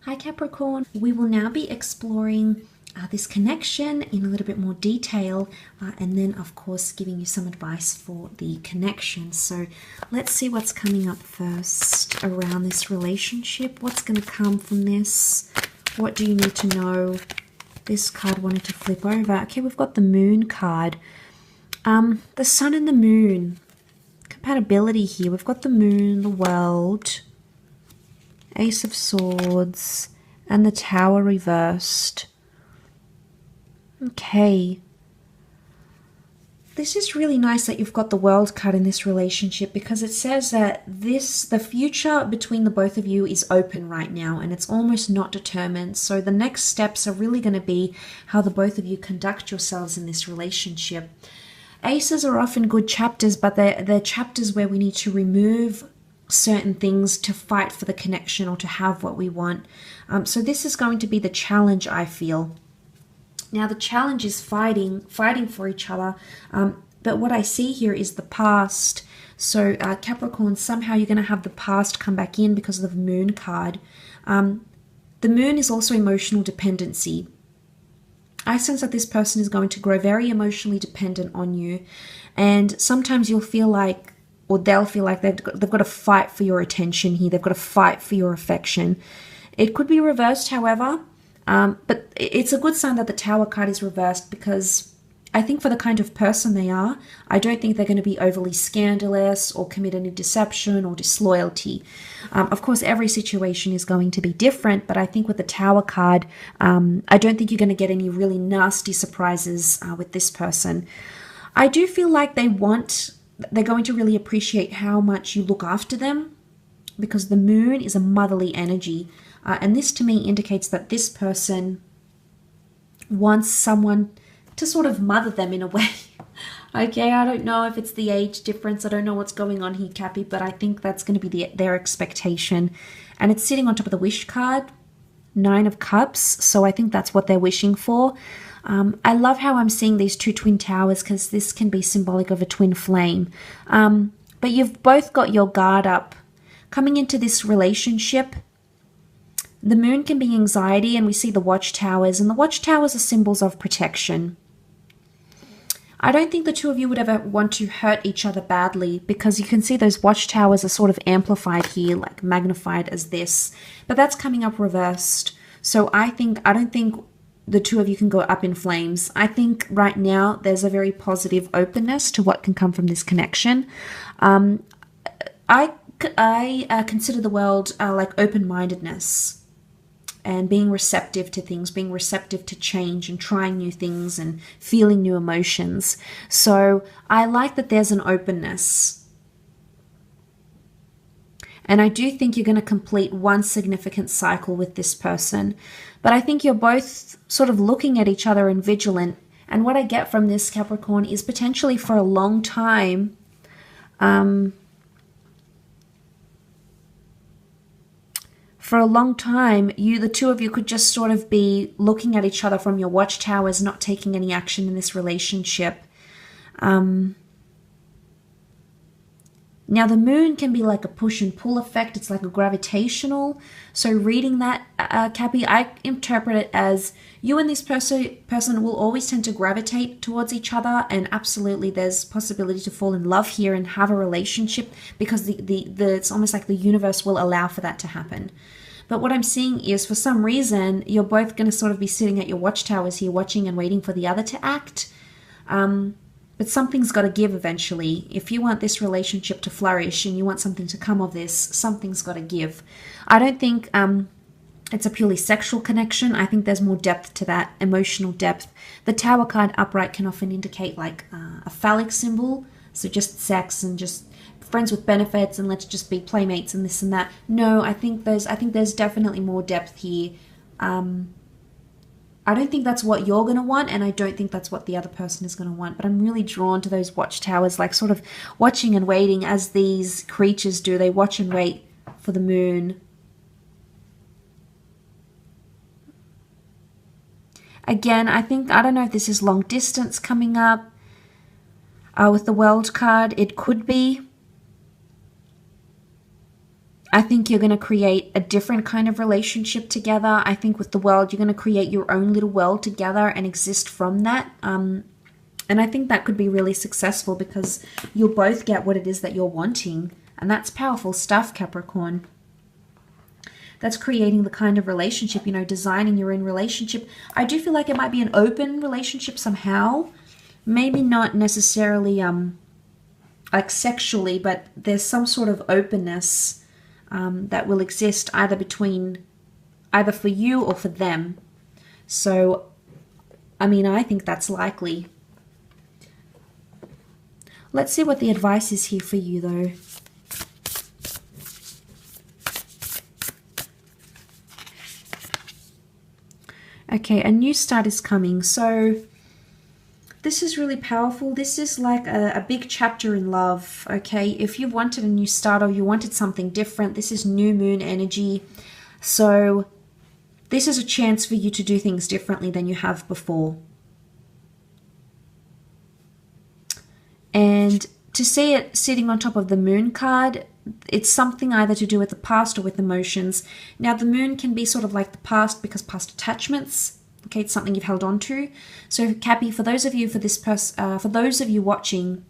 Hi Capricorn. We will now be exploring this connection in a little bit more detail and then of course giving you some advice for the connection. So let's see what's coming up first around this relationship. What's going to come from this? What do you need to know? This card wanted to flip over. Okay, we've got the Moon card. The Sun and the Moon. Compatibility here. We've got the Moon, the World, Ace of Swords, and the Tower reversed. Okay. This is really nice that you've got the World card in this relationship because it says that the future between the both of you is open right now and it's almost not determined. So the next steps are really going to be how the both of you conduct yourselves in this relationship. Aces are often good chapters, but they're chapters where we need to remove certain things to fight for the connection or to have what we want. So this is going to be the challenge, I feel. Now the challenge is fighting for each other, but what I see here is the past. So Capricorn, somehow you're going to have the past come back in because of the Moon card. The Moon is also emotional dependency. I sense that this person is going to grow very emotionally dependent on you, and sometimes you'll feel like, or they'll feel like they've got to fight for your attention here. They've got to fight for your affection. It could be reversed, however. But it's a good sign that the Tower card is reversed because I think for the kind of person they are, I don't think they're going to be overly scandalous or commit any deception or disloyalty. Of course, every situation is going to be different, but I think with the Tower card, I don't think you're going to get any really nasty surprises with this person. I do feel like they're going to really appreciate how much you look after them because the Moon is a motherly energy. And this to me indicates that this person wants someone to sort of mother them in a way. Okay, I don't know if it's the age difference. I don't know what's going on here, Cappy, but I think that's going to be their expectation. And it's sitting on top of the wish card, 9 of Cups. So I think that's what they're wishing for. I love how I'm seeing these two twin towers because this can be symbolic of a twin flame. But you've both got your guard up. Coming into this relationship, the Moon can be anxiety, and we see the watchtowers, and the watchtowers are symbols of protection. I don't think the two of you would ever want to hurt each other badly because you can see those watchtowers are sort of amplified here, like magnified as this, but that's coming up reversed. So I don't think the two of you can go up in flames. I think right now there's a very positive openness to what can come from this connection. I consider the world like open-mindedness and being receptive to things, being receptive to change and trying new things and feeling new emotions. So I like that there's an openness. And I do think you're going to complete one significant cycle with this person. But I think you're both sort of looking at each other and vigilant. And what I get from this, Capricorn, is potentially for a long time, the two of you could just sort of be looking at each other from your watchtowers, not taking any action in this relationship. Now, the Moon can be like a push and pull effect. It's like a gravitational. So reading that, Cappy, I interpret it as you and this person will always tend to gravitate towards each other. And absolutely, there's possibility to fall in love here and have a relationship because it's almost like the universe will allow for that to happen. But what I'm seeing is for some reason, you're both going to sort of be sitting at your watchtowers here watching and waiting for the other to act. But something's got to give eventually. If you want this relationship to flourish and you want something to come of this, something's got to give. I don't think it's a purely sexual connection. I think there's more depth to that, emotional depth. The Tower card upright can often indicate like a phallic symbol. So just sex and just friends with benefits and let's just be playmates and this and that. No, I think there's definitely more depth here. I don't think that's what you're going to want, and I don't think that's what the other person is going to want. But I'm really drawn to those watchtowers, like sort of watching and waiting as these creatures do. They watch and wait for the Moon. Again, I don't know if this is long distance coming up. With the World card, it could be. I think you're going to create a different kind of relationship together. I think with the world, you're going to create your own little world together and exist from that. And I think that could be really successful because you'll both get what it is that you're wanting. And that's powerful stuff, Capricorn. That's creating the kind of relationship, you know, designing your own relationship. I do feel like it might be an open relationship somehow. Maybe not necessarily like sexually, but there's some sort of openness that will exist either for you or for them. So, I mean, I think that's likely. Let's see what the advice is here for you, though. Okay, a new start is coming. So this is really powerful. This is like a big chapter in love, okay? If you wanted a new start or you wanted something different, this is new moon energy. So this is a chance for you to do things differently than you have before. And to see it sitting on top of the moon card, it's something either to do with the past or with emotions. Now, the moon can be sort of like the past because past attachments. Okay, it's something you've held on to. So, Cappy, for those of you watching,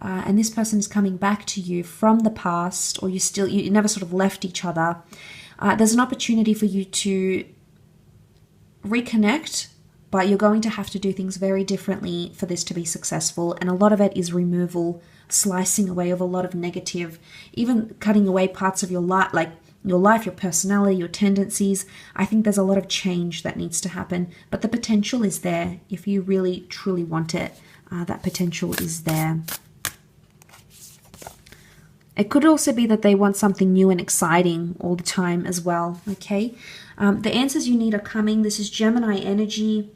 and this person is coming back to you from the past, or you never sort of left each other. There's an opportunity for you to reconnect, but you're going to have to do things very differently for this to be successful. And a lot of it is removal, slicing away of a lot of negative, even cutting away parts of your life, like your life, your personality, your tendencies. I think there's a lot of change that needs to happen, but the potential is there. If you really, truly want it, that potential is there. It could also be that they want something new and exciting all the time as well, okay? The answers you need are coming. This is Gemini energy.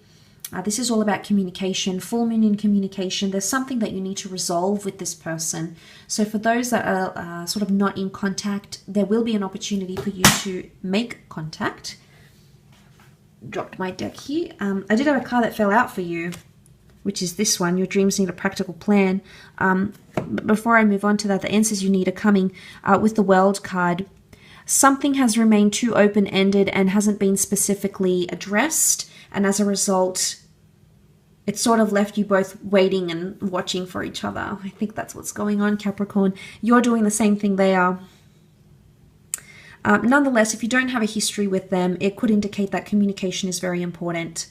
This is all about communication, full moon in communication. There's something that you need to resolve with this person. So for those that are sort of not in contact, there will be an opportunity for you to make contact. Dropped my deck here. I did have a card that fell out for you, which is this one. Your dreams need a practical plan. But before I move on to that, the answers you need are coming with the World card. Something has remained too open-ended and hasn't been specifically addressed. And as a result, it sort of left you both waiting and watching for each other. I think that's what's going on, Capricorn. You're doing the same thing they are. Nonetheless, if you don't have a history with them, it could indicate that communication is very important.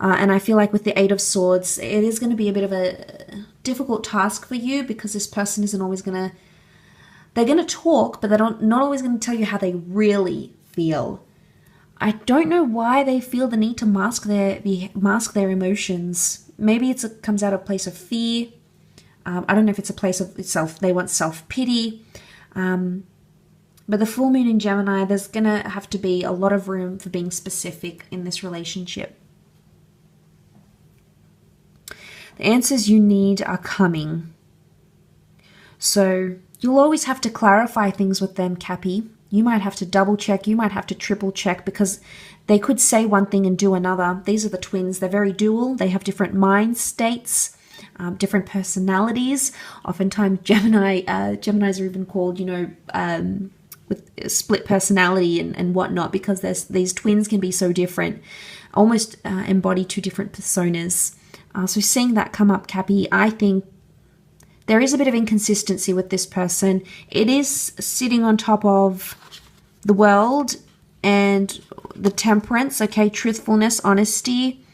And I feel like with the Eight of Swords, it is going to be a bit of a difficult task for you because this person isn't always going to... They're going to talk, but they're not always going to tell you how they really feel. I don't know why they feel the need to mask their emotions. Maybe it comes out of a place of fear. I don't know if it's a place of they want self-pity. But the full moon in Gemini, there's going to have to be a lot of room for being specific in this relationship. The answers you need are coming. So you'll always have to clarify things with them, Cappy. You might have to double check, you might have to triple check because they could say one thing and do another. These are the twins. They're very dual. They have different mind states, different personalities. Oftentimes Geminis are even called, with split personality and whatnot because these twins can be so different, almost embody two different personas. So seeing that come up, Cappy, I think there is a bit of inconsistency with this person. It is sitting on top of the World and the Temperance, okay, truthfulness, honesty,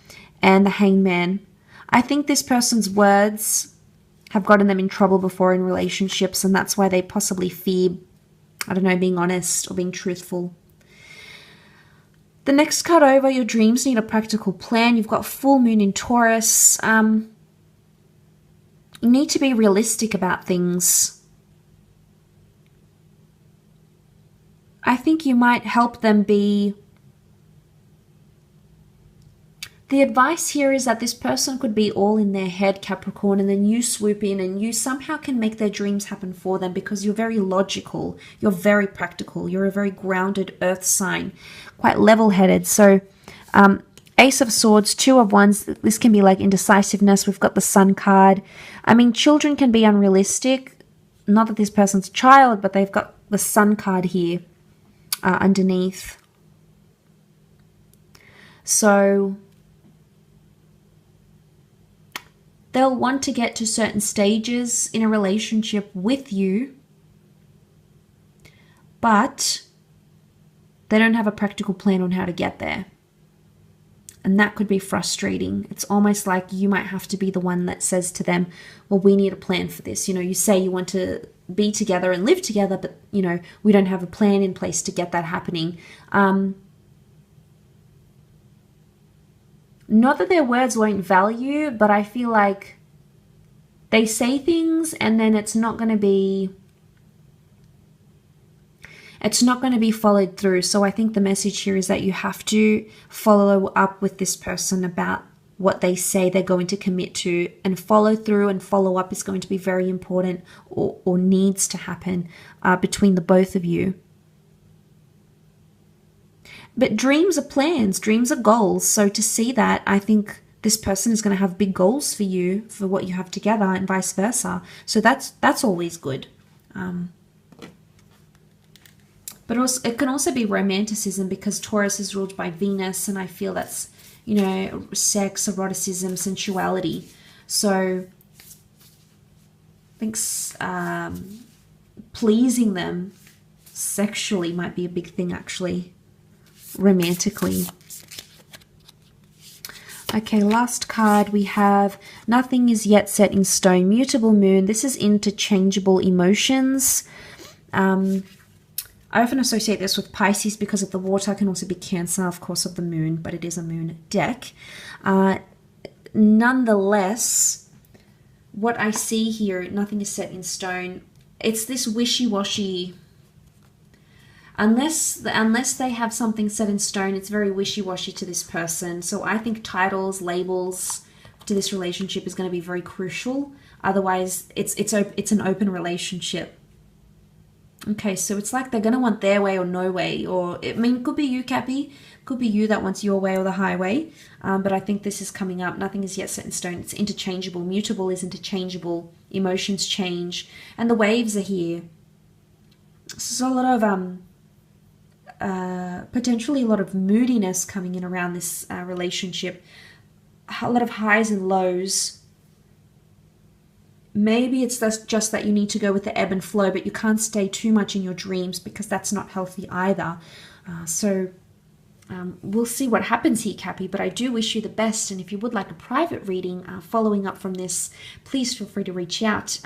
and the Hangman. I think this person's words have gotten them in trouble before in relationships, and that's why they possibly fear, I don't know, being honest or being truthful. The next card over, your dreams need a practical plan. You've got full moon in Taurus. You need to be realistic about things. I think you might help them be... The advice here is that this person could be all in their head, Capricorn, and then you swoop in and you somehow can make their dreams happen for them because you're very logical, you're very practical, you're a very grounded earth sign, quite level-headed. So Ace of Swords, Two of Wands, this can be like indecisiveness. We've got the Sun card. I mean, children can be unrealistic. Not that this person's a child, but they've got the Sun card here underneath. So they'll want to get to certain stages in a relationship with you, but they don't have a practical plan on how to get there. And that could be frustrating. It's almost like you might have to be the one that says to them, well, we need a plan for this. You know, you say you want to be together and live together, but, you know, we don't have a plan in place to get that happening. Not that their words won't value, but I feel like they say things and then it's not going to be followed through. So I think the message here is that you have to follow up with this person about what they say they're going to commit to, and follow through and follow up is going to be very important, or needs to happen between the both of you. But dreams are plans, dreams are goals. So to see that, I think this person is going to have big goals for you, for what you have together, and vice versa. So that's always good. But also, it can also be romanticism, because Taurus is ruled by Venus, and I feel that's, you know, sex, eroticism, sensuality. So I think pleasing them sexually might be a big thing, actually, romantically. Okay, last card we have nothing is yet set in stone. Mutable moon. This is interchangeable emotions. I often associate this with Pisces because of the water. It can also be Cancer, of course, of the moon, but it is a moon deck. Nonetheless, what I see here, nothing is set in stone. It's this wishy-washy. Unless they have something set in stone, it's very wishy-washy to this person. So I think titles, labels to this relationship is going to be very crucial. Otherwise, it's an open relationship. Okay, so it's like they're going to want their way or no way. Or, I mean, it could be you, Cappy. Could be you that wants your way or the highway. But I think this is coming up. Nothing is yet set in stone. It's interchangeable. Mutable is interchangeable. Emotions change. And the waves are here. So a lot of, potentially a lot of moodiness coming in around this relationship. A lot of highs and lows. Maybe it's just that you need to go with the ebb and flow, but you can't stay too much in your dreams, because that's not healthy either. We'll see what happens here, Cappy, but I do wish you the best. And if you would like a private reading following up from this, please feel free to reach out.